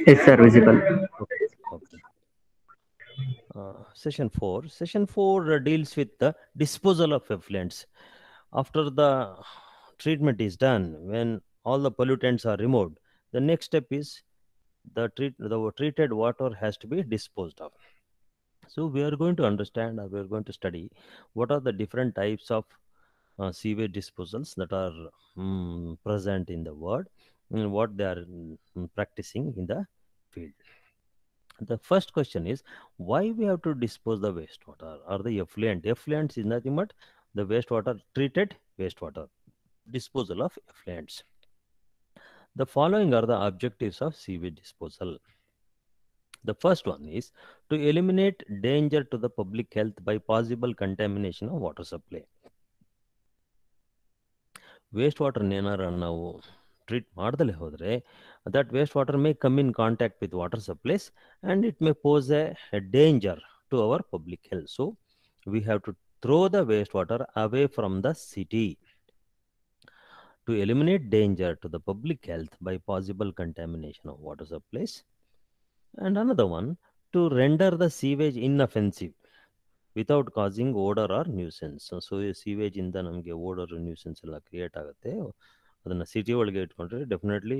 Yes, sir, visible. Okay. Okay. Session 4. Session 4 deals with the disposal of effluents. After the treatment is done, when all the pollutants are removed, the next step is the treated water has to be disposed of. So we are going to understand, or we are going to study what are the different types of sewage disposals that are present in the world and what they are practicing in the field. The first question is why we have to dispose the wastewater or the effluent. Effluents is nothing but the wastewater, treated wastewater, disposal of effluents. The following are the objectives of sewage disposal. The first one is to eliminate danger to the public health by possible contamination of water supply. Waste ವಾಟರ್ನ ಏನಾರ ನಾವು treat ಮಾಡ್ದಲೇ ಹೋದರೆ that waste water may come in contact with water supplies and it may pose a danger to our public health. So we have to throw the waste water away from the city to eliminate danger to the public health by possible contamination of water supplies. And another one, to render the sewage inoffensive without causing odour or nuisance. So ಈ ಸೀವೇಜಿಂದ ನಮಗೆ odour nuisance ಎಲ್ಲ create ಆಗುತ್ತೆ. ಅದನ್ನು city ಒಳಗೆ ಇಟ್ಕೊಂಡ್ರೆ definitely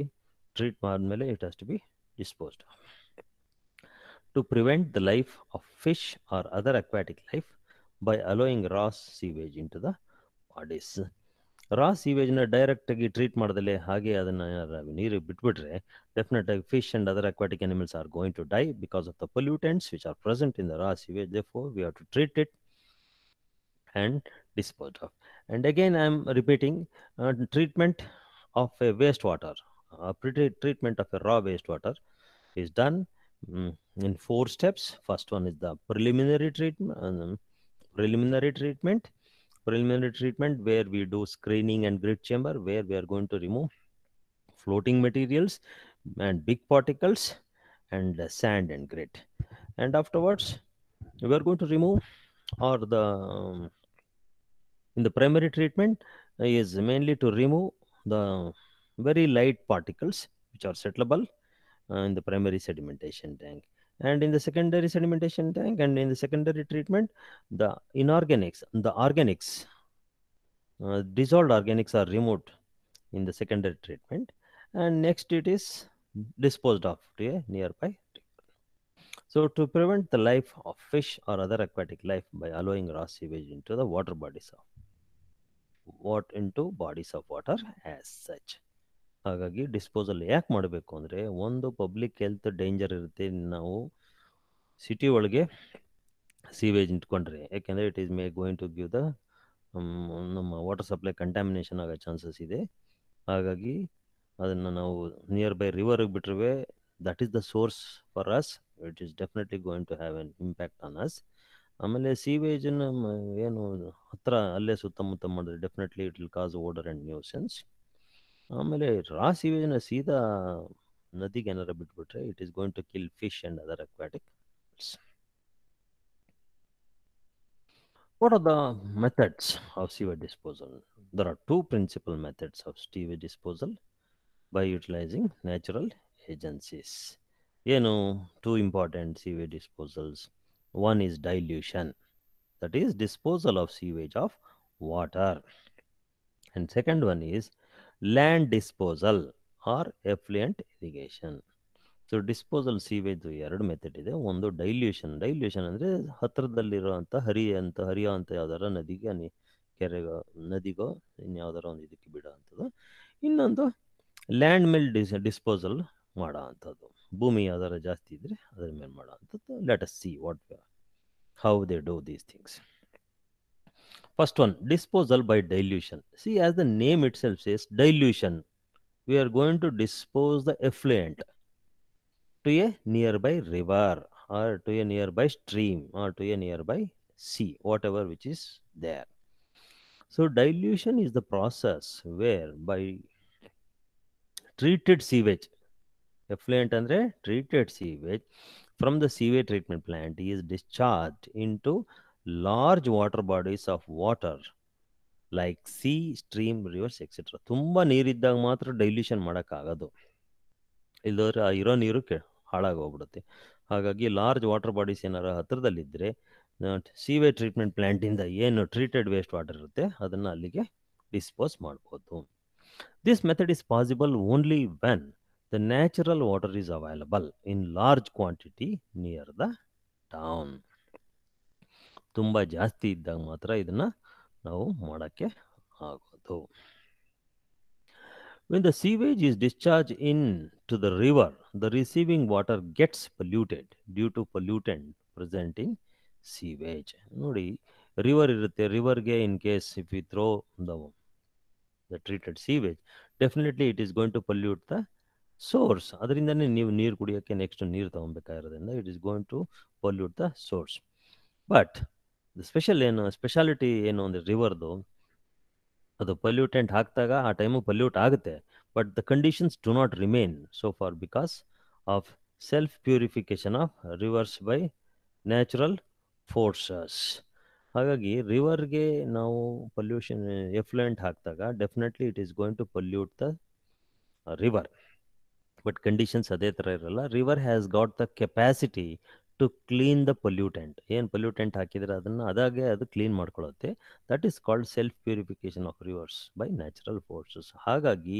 treat ಮಾಡಿದ್ಮೇಲೆ it has to be disposed. To prevent the life of fish or other aquatic life by allowing raw sewage into the bodies. Raw ಸೀವೇಜ್ನ ಡೈರೆಕ್ಟಾಗಿ ಟ್ರೀಟ್ ಮಾಡ್ದಲೇ ಹಾಗೆ ಅದನ್ನು ನೀರಿಗೆ ಬಿಟ್ಬಿಟ್ರೆ ಡೆಫಿನೆಟಾಗಿ fish and other aquatic animals are going to die because of the pollutants which are present in the raw sewage. Therefore we have to treat it and disposed of. And again, I am repeating treatment of a wastewater. Treatment of a raw wastewater is done in 4 steps. First one is the preliminary treatment. Preliminary treatment where we do screening and grit chamber, where we are going to remove floating materials and big particles and sand and grit. And afterwards, we are going to remove or the in the primary treatment is mainly to remove the very light particles which are settleable in the primary sedimentation tank. And in the secondary sedimentation tank and in the secondary treatment, the inorganics, the organics, dissolved organics are removed in the secondary treatment, and next it is disposed of to a nearby. So to prevent the life of fish or other aquatic life by allowing raw sewage into the water bodies of water as such. ಹಾಗಾಗಿ disposal ಯಾಕೆ ಮಾಡಬೇಕು ಅಂದರೆ ಒಂದು public health danger ಇರುತ್ತೆ. ನಾವು city ಒಳಗೆ sewage ಇಟ್ಕೊಂಡ್ರೆ ಯಾಕೆಂದರೆ it is may going to give the ನಮ್ಮ ವಾಟರ್ ಸಪ್ಲೈ ಕಂಟ್ಯಾಮಿನೇಷನ್ ಆಗೋ ಚಾನ್ಸಸ್ ಇದೆ. ಹಾಗಾಗಿ ಅದನ್ನು ನಾವು ನಿಯರ್ ಬೈ ರಿವರ್ಗೆ ಬಿಟ್ಟರೆ that is the source for us. It is definitely going to have an impact on us. ಆಮೇಲೆ ಸೀವೇಜನ್ನು ಏನು ಹತ್ರ ಅಲ್ಲೇ ಸುತ್ತಮುತ್ತ ಮಾಡಿದ್ರೆ definitely it will cause odour and nuisance. ಆಮೇಲೆ ರಾ ಸೀವೇಜನ್ನ ಸೀದಾ ನದಿಗೆ ಏನಾರ ಬಿಟ್ಬಿಟ್ರೆ it is going to kill fish and other aquatic. What are the methods of sewage disposal? There are 2 principal methods of sewage disposal by utilizing natural agencies. ಏನು 2 important sewage disposals? One is dilution, that is disposal of sewage of water, and second one is land disposal or effluent irrigation. So disposal sewage 2 method ಇದೆ. ಒಂದು dilution. Dilution ಅಂದರೆ ಹತ್ತಿರದಲ್ಲಿರುವಂಥ ಹರಿಯೋವಂಥ ಯಾವ್ದಾರ ನದಿಗೆ ಕೆರೆಗೋ ನದಿಗೋ ಇನ್ಯಾವ್ದಾರ ಒಂದು ಇದಕ್ಕೆ ಬಿಡೋ ಅಂಥದ್ದು. ಇನ್ನೊಂದು ಲ್ಯಾಂಡ್ ಮೇಲೆ ಡಿಸ್ಪೋಸಲ್ ಮಾಡೋ ಅಂಥದ್ದು. ಭೂಮಿ ಯಾವ್ದಾರ ಜಾಸ್ತಿ ಇದ್ದರೆ ಅದ್ರ ಮೇಲೆ ಮಾಡೋ ಅಂಥದ್ದು. Let us see how they do these things. First one, disposal by dilution. See, as the name itself says, dilution. We are going to dispose the effluent to a nearby river or to a nearby stream or to a nearby sea, whatever which is there. So dilution is the process where by treated sewage, effluent andre treated sewage from the sewage treatment plant is discharged into large water bodies of water like sea, stream, rivers, etc. ತುಂಬ ನೀರಿದ್ದಾಗ ಮಾತ್ರ dilution ಮಾಡೋಕ್ಕಾಗೋದು. ಇಲ್ಲದವ್ರೆ ಆ ಇರೋ ನೀರು ಹಾಳಾಗೋಗ್ಬಿಡುತ್ತೆ. ಹಾಗಾಗಿ large water bodies ಏನಾರ ಹತ್ತಿರದಲ್ಲಿದ್ದರೆ sewage treatment ಪ್ಲ್ಯಾಂಟಿಂದ ಏನು treated waste water ಇರುತ್ತೆ ಅದನ್ನು ಅಲ್ಲಿಗೆ ಡಿಸ್ಪೋಸ್ ಮಾಡ್ಬೋದು. This method is possible only when the natural water is available in large quantity near the town. ತುಂಬ ಜಾಸ್ತಿ ಇದ್ದಾಗ ಮಾತ್ರ ಇದನ್ನು ನಾವು ಮಾಡೋಕ್ಕೆ ಆಗೋದು. When the sewage is discharged into the river, the receiving water gets polluted due to pollutant present in sewage. ನೋಡಿ, river ಇರುತ್ತೆ, ರಿವರ್ಗೆ in case if you throw the treated sewage, definitely it is going to pollute the source. ಅದರಿಂದನೇ ನೀವು ನೀರು ಕುಡಿಯೋಕ್ಕೆ next ನೀರು ತೊಗೊಬೇಕಾಗಿರೋದ್ರಿಂದ it is going to pollute the source. But speciality ಏನು ಅಂದರೆ ರಿವರ್ದು, ಅದು ಪೊಲ್ಯೂಟೆಂಟ್ ಹಾಕಿದಾಗ ಆ ಟೈಮು ಪೊಲ್ಯೂಟ್ ಆಗುತ್ತೆ, but the conditions do not remain so for because of self purification of rivers by natural forces. ಹಾಗಾಗಿ ರಿವರ್ಗೆ ನಾವು ಪೊಲ್ಯೂಷನ್ ಎಫ್ಲುಯೆಂಟ್ ಹಾಕಿದಾಗ definitely it is going to pollute the river, but conditions ಅದೇ ಥರ ಇರಲ್ಲ. River has got the capacity to clean the pollutant. ಏನು pollutant ಹಾಕಿದರೆ ಅದನ್ನು ಅದಾಗೆ ಅದು ಕ್ಲೀನ್ ಮಾಡ್ಕೊಳ್ಳುತ್ತೆ. That is called self purification of rivers by natural forces. ಹಾಗಾಗಿ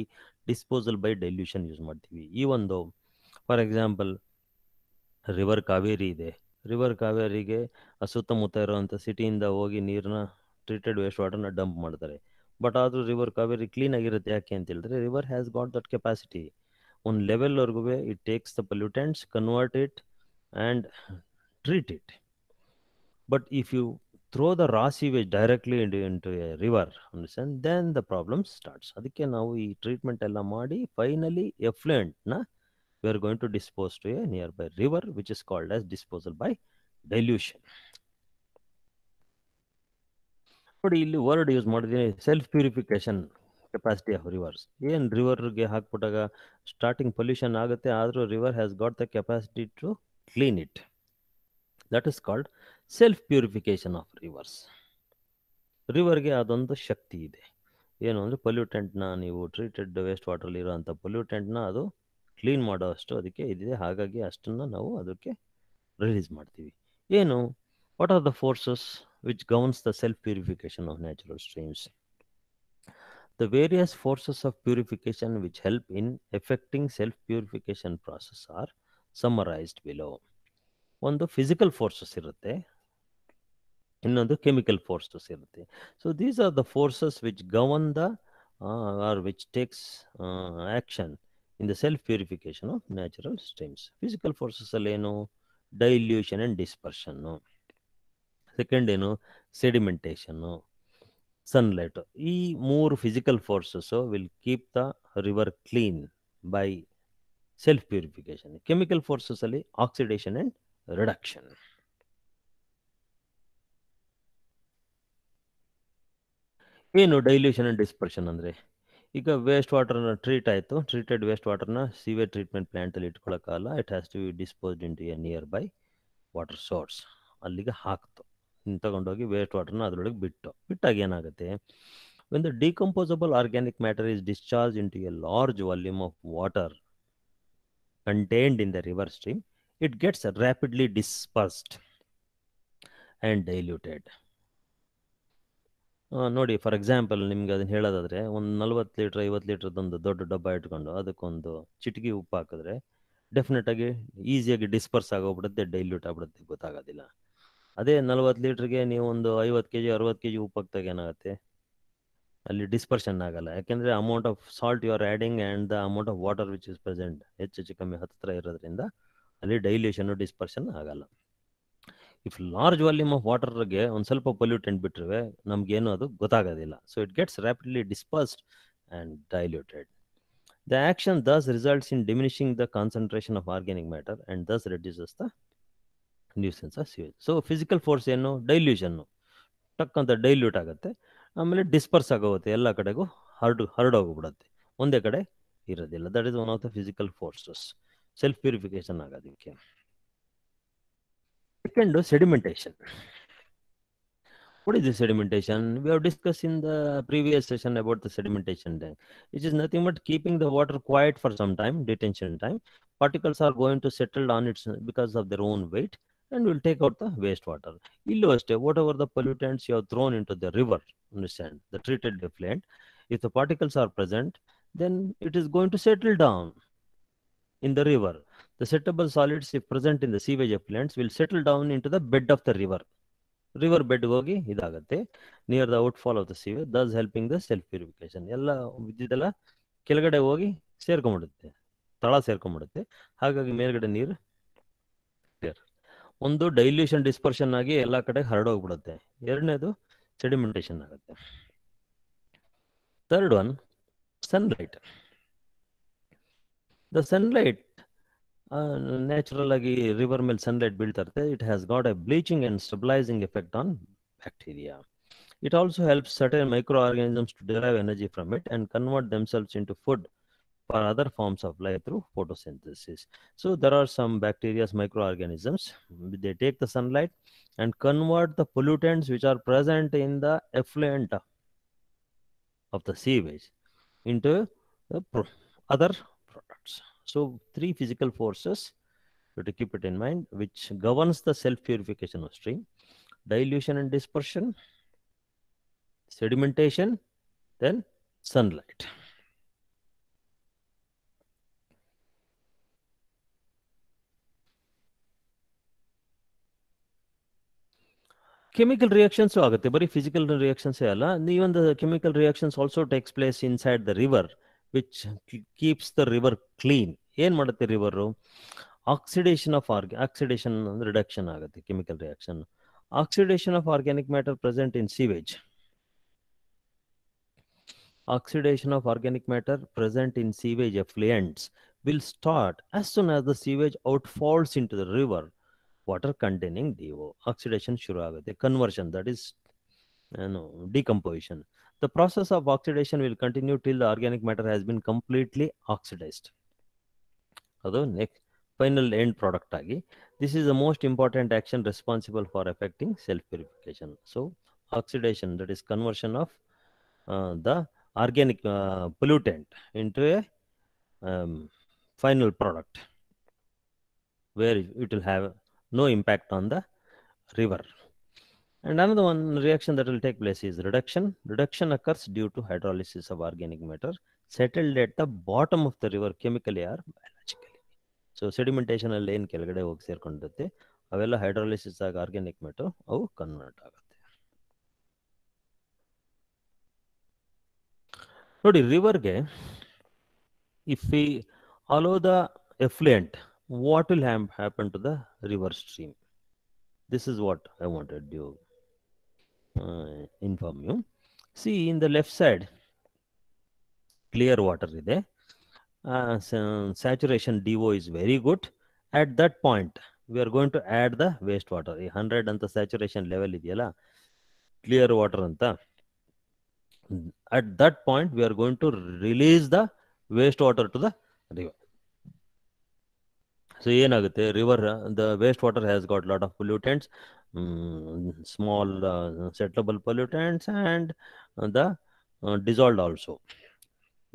ಡಿಸ್ಪೋಸಲ್ ಬೈ ಡೈಲ್ಯೂಷನ್ ಯೂಸ್ ಮಾಡ್ತೀವಿ. ಈ ಒಂದು ಫಾರ್ ಎಕ್ಸಾಂಪಲ್ ರಿವರ್ ಕಾವೇರಿ ಇದೆ, ರಿವರ್ ಕಾವೇರಿಗೆ ಸುತ್ತಮುತ್ತ ಇರೋವಂಥ ಸಿಟಿಯಿಂದ ಹೋಗಿ ನೀರನ್ನ ಟ್ರೀಟೆಡ್ ವೇಸ್ಟ್ ವಾಟರ್ನ ಡಂಪ್ ಮಾಡ್ತಾರೆ. ಬಟ್ ಆದರೂ ರಿವರ್ ಕಾವೇರಿ ಕ್ಲೀನ್ ಆಗಿರುತ್ತೆ. ಯಾಕೆ ಅಂತ ಹೇಳಿದ್ರೆ river has got that capacity. ಒಂದು ಲೆವೆಲ್ವರೆಗೂ it takes the pollutants, convert it and treat it. But if you throw the raw sewage directly into a river, understand, then the problem starts. ಅದಕ್ಕೆ ನಾವು ಈ treatment ಎಲ್ಲ ಮಾಡಿ finally ಎಫ್ಲುಯೆಂಟ್ನ we are going to dispose to a nearby river, which is called as disposal by dilution. ನೋಡಿ, ಇಲ್ಲಿ word use ಮಾಡಿದ್ದೀನಿ, self purification capacity of rivers. ಏನು ರಿವರ್ಗೆ ಹಾಕ್ಬಿಟ್ಟಾಗ ಸ್ಟಾರ್ಟಿಂಗ್ ಪೊಲ್ಯೂಷನ್ ಆಗುತ್ತೆ, ಆದರೂ river has got the capacity to clean it. That is called self purification of rivers. ರಿವರ್ಗೆ ಅದೊಂದು ಶಕ್ತಿ ಇದೆ. ಏನು ಅಂದರೆ ಪೊಲ್ಯೂಟೆಂಟ್ನ ನೀವು ಟ್ರೀಟೆಡ್ ವೇಸ್ಟ್ ವಾಟರ್ಲಿ ಇರೋಂಥ ಪೊಲ್ಯೂಟೆಂಟ್ನ ಅದು ಕ್ಲೀನ್ ಮಾಡೋ ಅಷ್ಟು ಅದಕ್ಕೆ ಇದಿದೆ. ಹಾಗಾಗಿ ಅಷ್ಟನ್ನು ನಾವು ಅದಕ್ಕೆ ರಿಲೀಸ್ ಮಾಡ್ತೀವಿ. ಏನು, what are the forces which governs the self purification of natural streams? The various forces of purification which help in effecting self purification process are summarized below. ಒಂದು ಫಿಸಿಕಲ್ ಫೋರ್ಸಸ್ ಇರುತ್ತೆ, ಇನ್ನೊಂದು ಕೆಮಿಕಲ್ ಫೋರ್ಸಸ್ ಇರುತ್ತೆ. So these are the forces which govern the or which takes action in the self purification of natural streams. Physical ಫೋರ್ಸಸ್ಸಲ್ಲಿ ಏನು, dilution and ಡಿಸ್ಪರ್ಷನ್ನು. Second ಏನು, ಸೆಡಿಮೆಂಟೇಷನ್ನು, sunlight. ಈ ಮೂರು physical forces will keep the river clean by self purification. Chemical forces ಅಲ್ಲಿ oxidation and reduction. ಏನು dilution and dispersion ಅಂದರೆ, ಈಗ waste ವಾಟರ್ನ ಟ್ರೀಟ್ ಆಯಿತು, ಟ್ರೀಟೆಡ್ ವೇಸ್ಟ್ ವಾಟರ್ನ ಸೀವೇಜ್ ಟ್ರೀಟ್ಮೆಂಟ್ ಪ್ಲ್ಯಾಂಟಲ್ಲಿ ಇಟ್ಕೊಳ್ಳೋಕ್ಕಲ್ಲ, it has to be disposed into a nearby water source. ಅಲ್ಲಿಗೆ ಹಾಕ್ತು, ತಗೊಂಡೋಗಿ ವೇಸ್ಟ್ ವಾಟರ್ನ ಅದರೊಳಗೆ ಬಿಟ್ಟಾಗ ಏನಾಗುತ್ತೆ, when the decomposable organic matter is discharge into a large volume of water contained in the river stream, it gets rapidly dispersed and diluted. ನೋಡಿ, for example ನಿಮ್ಗೆ ಅದನ್ನು ಹೇಳೋದಾದರೆ, ಒಂದು 40 ಲೀಟ್ರ್ 50 ಲೀಟ್ರದೊಂದು ದೊಡ್ಡ ಡಬ್ಬ ಇಟ್ಕೊಂಡು ಅದಕ್ಕೊಂದು ಚಿಟಿಕೆ ಉಪ್ಪು ಹಾಕಿದ್ರೆ ಡೆಫಿನೆಟಾಗಿ ಈಸಿಯಾಗಿ ಡಿಸ್ಪರ್ಸ್ ಆಗೋಗ್ಬಿಡುತ್ತೆ, ಡೈಲ್ಯೂಟ್ ಆಗ್ಬಿಡುತ್ತೆ, ಗೊತ್ತಾಗೋದಿಲ್ಲ. ಅದೇ 40 ಲೀಟ್ರಿಗೆ ನೀವು ಒಂದು 50 kg 60 kg ಉಪ್ಪು ಹಾಕಿದಾಗ ಏನಾಗುತ್ತೆ, ಅಲ್ಲಿ ಡಿಸ್ಪರ್ಷನ್ ಆಗಲ್ಲ. ಯಾಕೆಂದರೆ amount of salt you are adding and the amount of water which is present ಹೆಚ್ಚು ಕಮ್ಮಿ ಹತ್ತಿರ ಇರೋದ್ರಿಂದ ಅಲ್ಲಿ ಡೈಲ್ಯೂಷನ್ನು ಡಿಸ್ಪರ್ಷನ್ ಆಗಲ್ಲ. ಇಫ್ ಲಾರ್ಜ್ ವಾಲ್ಯೂಮ್ ಆಫ್ ವಾಟರ್ಗೆ ಒಂದು ಸ್ವಲ್ಪ ಪೊಲ್ಯೂಟೆಂಟ್ ಬಿಟ್ಟರೆ ನಮಗೇನು ಅದು ಗೊತ್ತಾಗೋದಿಲ್ಲ. So it gets rapidly dispersed and diluted. The action thus results in diminishing the concentration of organic matter and thus reduces the nuisance of sewage. So physical force ಏನು, ಡೈಲ್ಯೂಷನ್ನು, ಟಕ್ ಅಂತ ಡೈಲ್ಯೂಟ್ ಆಗುತ್ತೆ, ಆಮೇಲೆ ಡಿಸ್ಪರ್ಸ್ ಆಗೋಗುತ್ತೆ, ಎಲ್ಲ ಕಡೆಗೂ ಹರಡೋಗ್ಬಿಡುತ್ತೆ, ಒಂದೇ ಕಡೆ ಇರೋದಿಲ್ಲ. That is one of the physical forces self purification ಆಗೋದಕ್ಕೆ. Second, sedimentation. What is the sedimentation? We have discussed in the previous session about the sedimentation tank, which is nothing but keeping the water quiet for some time, detention time, particles are going to settle on its because of their own weight and will take out the wastewater. Illu ashte, whatever the pollutants you have thrown into the river, understand, the treated effluent, if the particles are present, then it is going to settle down in the river. The settable solids, if present in the sewage effluents, will settle down into the bed of the river. River bed ಹೋಗಿ ಇದಾಗತ್ತೆ near the outfall of the sewage, thus helping the self purification. ಎಲ್ಲ ಇದ್ದಿದ್ದೆಲ್ಲ ಕೆಳಗಡೆ ಹೋಗಿ ಸೇರ್ಕೊಂಡ್ಬಿಡುತ್ತೆ, ತಳ ಸೇರ್ಕೊಂಡ್ಬಿಡುತ್ತೆ. ಹಾಗಾಗಿ ಮೇಲ್ಗಡೆ ನೀರು ಕ್ಲಿಯರ್. ಒಂದು ಡೈಲ್ಯೂಷನ್ ಡಿಸ್ಪರ್ಷನ್ ಆಗಿ ಎಲ್ಲ ಕಡೆ ಹರಡೋಗ್ಬಿಡುತ್ತೆ. ಎರಡನೇದು ಸೆಡಿಮೆಂಟೇಷನ್ ಆಗುತ್ತೆ. Third one, sunlight. The sunlight natural ಆಗಿ ರಿವರ್ ಮೇಲೆ ಸನ್ಲೈಟ್ ಬೀಳ್ತಾ ಇರುತ್ತೆ. It has got A bleaching and stabilising effect on bacteria. It also helps certain microorganisms to derive energy from it and convert themselves into food for other forms of life through photosynthesis. So there are some bacteria, microorganisms, they take the sunlight and convert the pollutants which are present in the effluent of the sewage into the other products. So three physical forces, to keep it in mind, which governs the self-purification of stream: dilution and dispersion, sedimentation, then sunlight. Chemical reactions ಆಗುತ್ತೆ, ಬರೀ physical reactions ಅಲ್ಲ. Even the chemical reactions also takes place inside the river, which keeps the river clean. ಏನ್ ಮಾಡುತ್ತೆ river? Oxidation of oxidation ಅಂದ್ರೆ reduction ಆಗುತ್ತೆ, chemical reaction. Oxidation of organic matter present in sewage. Oxidation of organic matter present in sewage effluents will start as soon as the sewage outfalls into the river water containing DO. Oxidation shuru agutte, conversion, that is decomposition. The process of oxidation will continue till the organic matter has been completely oxidized. Adu next final end product agi. This is the most important action responsible for affecting self purification. So oxidation, that is conversion of the organic pollutant into a final product where it will have no impact on the river. And another one reaction that will take place is reduction. Reduction occurs due to hydrolysis of organic matter settled at the bottom of the river chemically or biologically. So sedimentation ಅಲ್ಲಿ ಏನು ಕೆಳಗಡೆ ಹೋಗಿ ಸೇರ್ಕೊಂಡಿರುತ್ತೆ ಅವೆಲ್ಲ hydrolysis ಆಗಿ organic matter ಅವು convert ಆಗುತ್ತೆ. ನೋಡಿ ರಿವರ್ಗೆ if we allow the effluent, what will happen to the river stream? This is what I wanted to inform you. See, in the left side, clear water ಇದೆ. Saturation DO is very good. At that point, we are going to add the wastewater. 100 ಅಂತ saturation level ಇದೆಯಲ್ಲ clear water ಅಂತ. At that point, we are going to release the wastewater to the river. So ಏನಾಗುತ್ತೆ, river, the wastewater has got lot of pollutants, small settleable pollutants and the dissolved also,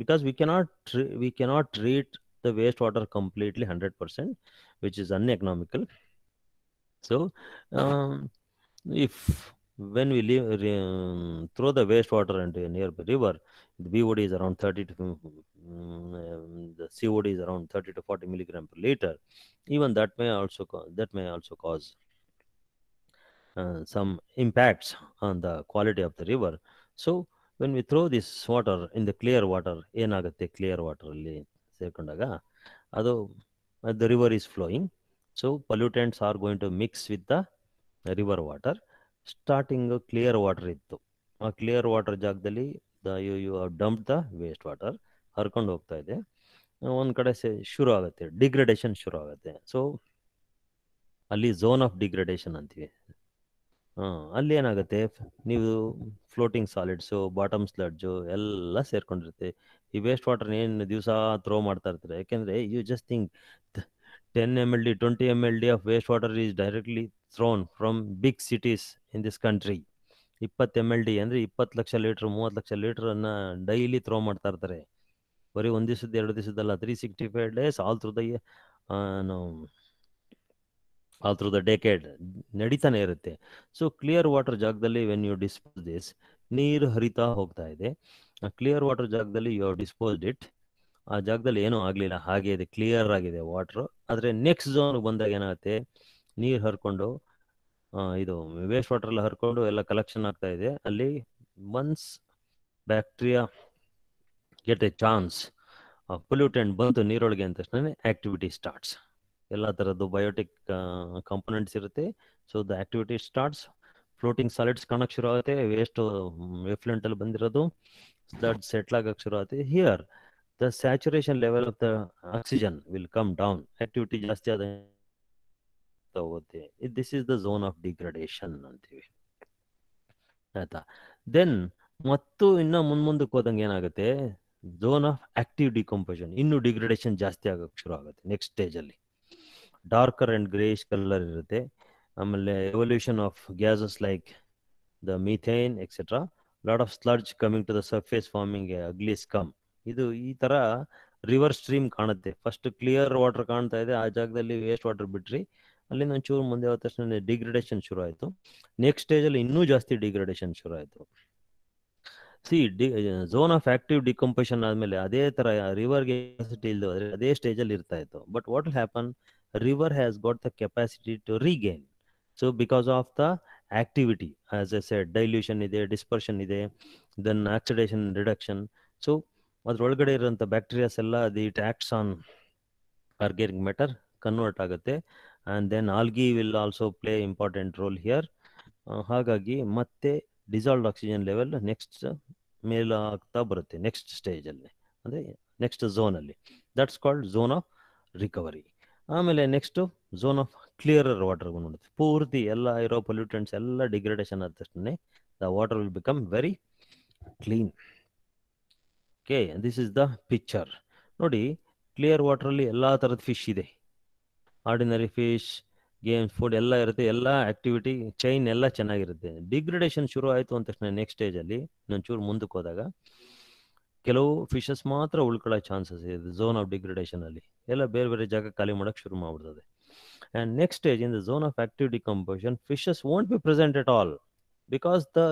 because we cannot treat the wastewater completely 100%, which is uneconomical. So if when we throw the wastewater into a nearby river, the BOD is around 30 to the COD is around 30 to 40 milligram per liter. Even that may also cause some impacts on the quality of the river. So when we throw this water in the clear water, ಏನಾಗುತ್ತೆ clear water ಅಲ್ಲಿ ಸೇರ್ಕೊಂಡಾಗ ಅದು the river is flowing, so pollutants are going to mix with the river water. Starting clear water ಇತ್ತು, ಆ clear water ಜಾಗದಲ್ಲಿ you dump the waste water ಹರ್ಕೊಂಡು ಹೋಗ್ತಾ ಇದೆ. ಒಂದು ಕಡೆ ಶುರು ಆಗುತ್ತೆ, ಡಿಗ್ರೇಡೇಷನ್ ಶುರು ಆಗುತ್ತೆ. ಸೊ ಅಲ್ಲಿ ಝೋನ್ ಆಫ್ ಡಿಗ್ರೇಡೇಷನ್ ಅಂತೀವಿ. ಅಲ್ಲಿ ಏನಾಗುತ್ತೆ, ನೀವು ಫ್ಲೋಟಿಂಗ್ ಸಾಲಿಡ್ಸು, ಬಾಟಮ್ ಸ್ಲಡ್ಜು ಎಲ್ಲ ಸೇರ್ಕೊಂಡಿರುತ್ತೆ. ಈ ವೇಸ್ಟ್ ವಾಟರ್ ಏನು ದಿವಸ ಥ್ರೋ ಮಾಡ್ತಾ ಇರ್ತಾರೆ. ಯಾಕೆಂದರೆ you just think 10 mld 20 mld of wastewater is directly thrown from big cities in this country. 20 mld ಅಂದರೆ 20 ಲಕ್ಷ ಲೀಟ್ರ್ 30 ಲಕ್ಷ ಲೀಟ್ರನ್ನು ಡೈಲಿ ಥ್ರೋ ಮಾಡ್ತಾ ಇರ್ತಾರೆ. ಬರೀ ಒಂದು ದಿವಸದ 2 ದಿವಸದಲ್ಲ, 365 days all through the all through the decade ನಡೀತಾನೆ ಇರುತ್ತೆ. ಸೊ ಕ್ಲಿಯರ್ ವಾಟರ್ ಜಾಗದಲ್ಲಿ ವೆನ್ ಯು ಡಿಸ್ಪೋಸ್ ದಿಸ್, ನೀರು ಹರಿತಾ ಹೋಗ್ತಾ ಇದೆ. ಕ್ಲಿಯರ್ ವಾಟರ್ ಜಾಗದಲ್ಲಿ ಯು ಹವ್ ಡಿಸ್ಪೋಸ್ಡ್ ಇಟ್. ಆ ಜಾಗದಲ್ಲಿ ಏನೂ ಆಗಲಿಲ್ಲ, ಹಾಗೆ ಇದೆ, ಕ್ಲಿಯರ್ ಆಗಿದೆ ವಾಟ್ರು. ಆದರೆ ನೆಕ್ಸ್ಟ್ ಝೋನ್ಗೆ ಬಂದಾಗ ಏನಾಗುತ್ತೆ, ನೀರು ಹರ್ಕೊಂಡು ಇದು ವೇಸ್ಟ್ ವಾಟರ್ ಎಲ್ಲ ಹರ್ಕೊಂಡು ಎಲ್ಲ ಕಲೆಕ್ಷನ್ ಆಗ್ತಾ ಇದೆ. ಅಲ್ಲಿ once bacteria get a chance, pollutant ಬಂತು ನೀರೊಳಗೆ ಅಂದ ತಕ್ಷಣ ಆಕ್ಟಿವಿಟಿ ಸ್ಟಾರ್ಟ್ಸ್. ಎಲ್ಲ ಥರದ್ದು ಬಯೋಟಿಕ್ ಕಾಂಪೊನೆಂಟ್ಸ್ ಇರುತ್ತೆ. So the activity starts, floating solids ಕಾಣಕ್ಕೆ ಶುರು ಆಗುತ್ತೆ, ವೇಸ್ಟ್ ಎಫ್ಲುಯೆಂಟಲ್ಲಿ ಬಂದಿರೋದು ಫ್ಲಡ್ ಸೆಟ್ಲ್ ಆಗಕ್ಕೆ ಶುರು ಆಗುತ್ತೆ. Here the saturation level of the oxygen will come down. Activity ಜಾಸ್ತಿ ಆದ ಹೋಗುತ್ತೆ. This is the zone of degradation ಅಂತೀವಿ, ಆಯ್ತಾ. ದೆನ್ ಮತ್ತು ಇನ್ನ ಮುಂದಕ್ಕೆ ಹೋದಂಗೆ ಏನಾಗುತ್ತೆ, ಝೋನ್ ಆಫ್ ಆಕ್ಟಿವ್ ಡಿಕಂಪೋಷನ್, ಇನ್ನು ಡಿಗ್ರಡೇಷನ್ ಜಾಸ್ತಿ ಆಗಕ್ಕೆ ಶುರು ಆಗುತ್ತೆ. ನೆಕ್ಸ್ಟ್ ಸ್ಟೇಜಲ್ಲಿ ಡಾರ್ಕರ್ ಅಂಡ್ ಗ್ರೇಯಿಶ್ ಕಲರ್ ಇರುತ್ತೆ. ಆಮೇಲೆ evolution of gases like the methane etcetera, lot of sludge coming to the surface forming a ugly scum. ಇದು ಈ ಥರ ರಿವರ್ ಸ್ಟ್ರೀಮ್ ಕಾಣುತ್ತೆ. ಫಸ್ಟ್ ಕ್ಲಿಯರ್ ವಾಟರ್ ಕಾಣ್ತಾ ಇದೆ, ಆ ಜಾಗದಲ್ಲಿ ವೇಸ್ಟ್ ವಾಟರ್ ಬಿಟ್ರಿ, ಅಲ್ಲಿಂದ ಒಂಚೂರು ಮುಂದೆ ಹೋದ ತಕ್ಷಣ ಡಿಗ್ರಡೇಷನ್ ಶುರು ಆಯಿತು. ನೆಕ್ಸ್ಟ್ ಸ್ಟೇಜಲ್ಲಿ ಇನ್ನೂ ಜಾಸ್ತಿ ಡಿಗ್ರಡೇಷನ್ ಶುರು ಆಯಿತು. ಝೋನ್ ಆಫ್ ಆಕ್ಟಿವ್ ಡಿಕಂಪೋಷನ್ ಆದಮೇಲೆ ಅದೇ ಥರ ರಿವರ್ಗೆ ಕೆಪಾಸಿಟಿ ಇಲ್ಲದೆ ಅದೇ ಸ್ಟೇಜಲ್ಲಿ ಇರ್ತಾ ಇತ್ತು. But what will happen, river has got the capacity to regain. So because of the activity, as I said, dilution ಇದೆ, dispersion ಇದೆ, then oxidation reduction. So ಅದ್ರೊಳಗಡೆ ಇರೋಂಥ ಬ್ಯಾಕ್ಟೀರಿಯಾಸ್ ಎಲ್ಲ it acts on organic matter, convert ಆಗುತ್ತೆ. And then algae will also play important role here. ಹಾಗಾಗಿ ಮತ್ತೆ dissolved oxygen level next ಮೇಲಾಗ್ತಾ ಬರುತ್ತೆ ನೆಕ್ಸ್ಟ್ ಸ್ಟೇಜಲ್ಲಿ, ಅಂದರೆ ನೆಕ್ಸ್ಟ್ ಝೋನಲ್ಲಿ. That's called zone of recovery. ಆಮೇಲೆ next zone of clearer water ನೋಡುತ್ತೆ. ಪೂರ್ತಿ ಎಲ್ಲ ಇರೋ ಪೊಲ್ಯೂಟೆಂಟ್ಸ್ ಎಲ್ಲ ಡಿಗ್ರೇಡೇಷನ್ ಆದ ತಕ್ಷಣ the water will become very clean. Okay, this is the picture. ನೋಡಿ, ಕ್ಲಿಯರ್ ವಾಟ್ರಲ್ಲಿ ಎಲ್ಲ ಥರದ ಫಿಶ್ ಇದೆ. ಆರ್ಡಿನರಿ ಫಿಶ್, ಗೇಮ್ಸ್, ಫುಡ್ ಎಲ್ಲ ಇರುತ್ತೆ, ಎಲ್ಲ ಆಕ್ಟಿವಿಟಿ ಚೈನ್ ಎಲ್ಲ ಚೆನ್ನಾಗಿರುತ್ತೆ. ಡಿಗ್ರೇಡೇಷನ್ ಶುರು ಆಯಿತು ಅಂದ ತಕ್ಷಣ ನೆಕ್ಸ್ಟ್ ಸ್ಟೇಜಲ್ಲಿ ಇನ್ನೊಂಚೂರು ಮುಂದಕ್ಕೆ ಹೋದಾಗ ಕೆಲವು ಫಿಶಸ್ ಮಾತ್ರ ಉಳ್ಕೊಳ್ಳೋ ಚಾನ್ಸಸ್ ಇದೆ ಝೋನ್ ಆಫ್ ಡಿಗ್ರೇಡೇಷನಲ್ಲಿ. ಎಲ್ಲ ಬೇರೆ ಬೇರೆ ಜಾಗ ಖಾಲಿ ಮಾಡೋಕ್ಕೆ ಶುರು ಮಾಡ್ಬಿಡ್ತದೆ. And next stage in the zone of active decomposition, fishes won't be present at all because the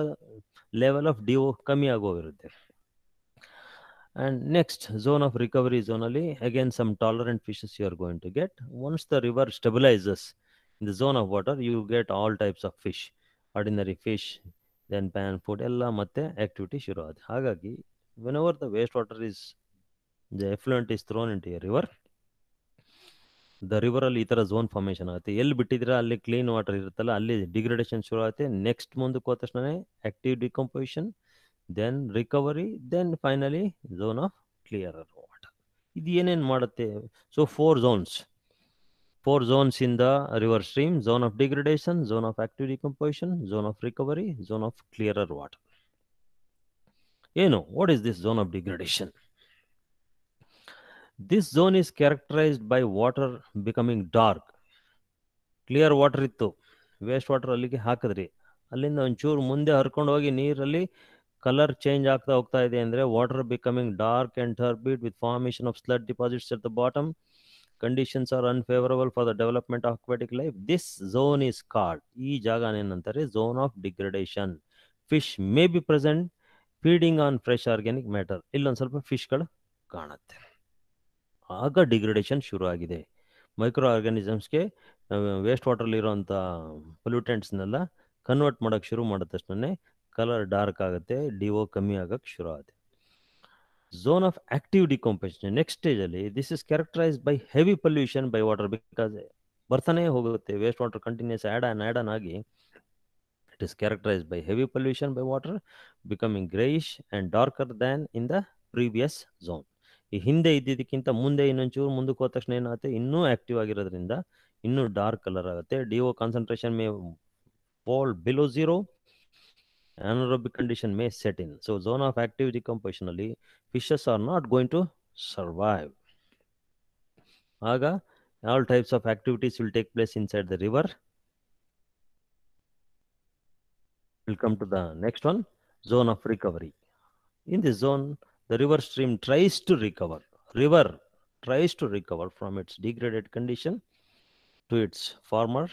level of DO ಕಮ್ಮಿ ಆಗೋಗಿರುತ್ತೆ. And next zone of recovery ಝೋನಲ್ಲಿ again some tolerant fishes you are going to get. Once the river stabilizes in the zone of water, you get all types of fish, ordinary fish, then pan food, ಎಲ್ಲ ಮತ್ತೆ activity ಶುರು ಆಗುತ್ತೆ. ಹಾಗಾಗಿ whenever the wastewater is, the effluent is thrown into a river, the river ಅಲ್ಲಿ ಈ ಥರ zone formation ಆಗುತ್ತೆ. ಎಲ್ಲಿ ಬಿಟ್ಟಿದ್ರೆ ಅಲ್ಲಿ ಕ್ಲೀನ್ ವಾಟರ್ ಇರುತ್ತಲ್ಲ, ಅಲ್ಲಿ ಡಿಗ್ರೇಡೇಷನ್ ಶುರು ಆಗುತ್ತೆ. ನೆಕ್ಸ್ಟ್ ಮುಂದಕ್ಕೆ ಹೋದ ತಕ್ಷಣ active decomposition, then recovery, then finally zone of clearer water. ಇದು ಏನೇನು ಮಾಡುತ್ತೆ? So four zones in the river stream: zone of degradation, zone of active decomposition, zone of recovery, zone of clearer water. ಏನು, what is this zone of degradation? This zone is characterized by water becoming dark. Clear water ಇತ್ತು, waste water ಅಲ್ಲಿಗೆ ಹಾಕಿದ್ರಿ, ಅಲ್ಲಿಂದ ಒಂಚೂರು ಮುಂದೆ ಹರ್ಕೊಂಡು ಹೋಗಿ ನೀರಲ್ಲಿ ಕಲರ್ ಚೇಂಜ್ ಆಗ್ತಾ ಹೋಗ್ತಾ ಇದೆ ಅಂದರೆ water becoming dark and turbid with formation of sludge deposits at the bottom. Conditions are unfavourable for the development of aquatic life. This zone is called, ಈ ಜಾಗ ಏನಂತಾರೆ, zone of degradation. Fish may be present feeding on fresh organic matter. ಇಲ್ಲೊಂದು ಸ್ವಲ್ಪ ಫಿಶ್ಗಳು ಕಾಣುತ್ತೆ. ಆಗ degradation ಶುರು ಆಗಿದೆ. ಮೈಕ್ರೋ ಆರ್ಗಾನಿಸಮ್ಸ್ಗೆ ವೇಸ್ಟ್ ವಾಟರ್ಲಿರೋಂಥ ಪೊಲ್ಯೂಟೆಂಟ್ಸ್ನೆಲ್ಲ ಕನ್ವರ್ಟ್ ಮಾಡೋಕ್ಕೆ ಶುರು ಮಾಡಿದ ತಕ್ಷಣ ಕಲರ್ ಡಾರ್ಕ್ ಆಗುತ್ತೆ, ಡಿಒ ಕಮ್ಮಿ ಆಗೋಕ್ಕೆ ಶುರು ಆಗುತ್ತೆ. Zone of active decomposition next ಸ್ಟೇಜಲ್ಲಿ, this is characterized by heavy pollution by water. Because ಬರ್ತಾನೆ ಹೋಗುತ್ತೆ waste water continues add on ಆಗಿ, it is characterized by heavy pollution by water becoming greyish and darker than in the previous zone. ಈ ಹಿಂದೆ ಇದ್ದಿದ್ದಕ್ಕಿಂತ ಮುಂದೆ ಇನ್ನೊಂಚೂರು ಮುಂದಕ್ಕೆ ಹೋದ ತಕ್ಷಣ ಏನಾಗುತ್ತೆ, ಇನ್ನೂ ಆಕ್ಟಿವ್ ಆಗಿರೋದ್ರಿಂದ ಇನ್ನೂ ಡಾರ್ಕ್ ಕಲರ್ ಆಗುತ್ತೆ. DO concentration May fall below zero, anaerobic condition may set in. So zone of active decomposition ಅಲ್ಲಿ fishes are not going to survive. ಆಗ all types of activities will take place inside the river. We'll come to the next one, zone of recovery. In this zone, the river stream tries to recover. River tries to recover from its degraded condition to its former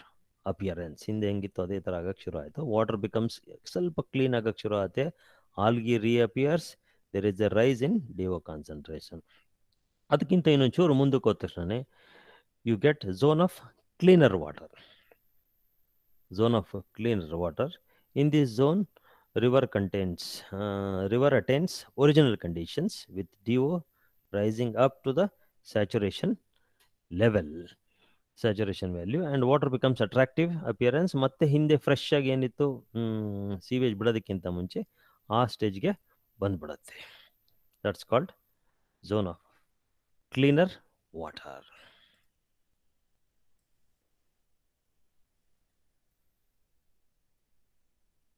appearance. ಹಿಂದೆ ಹೆಂಗಿತ್ತು ಅದೇ ಥರ ಆಗಕ್ಕೆ ಶುರು ಆಯಿತು. Water becomes ಸ್ವಲ್ಪ clean ಆಗಕ್ಕೆ ಶುರು ಆಗುತ್ತೆ. Algae reappears, there is a rise in DO concentration. ಅದಕ್ಕಿಂತ ಇನ್ನೊಂಚೂರು ಮುಂದಕ್ಕೆ ಹೋದ ತಕ್ಷಣ you get zone of cleaner water. Zone of cleaner water. In this zone, river attains original conditions with DO rising up to the saturation level, saturation value, and water becomes attractive appearance. ಮತ್ತೆ ಹಿಂದೆ fresh ಆಗಿ ಏನಿತ್ತು sewage ಬಿಡೋದಕ್ಕಿಂತ ಮುಂಚೆ ಆ ಸ್ಟೇಜ್ಗೆ ಬಂದ್ಬಿಡತ್ತೆ. That's called zone of cleaner water.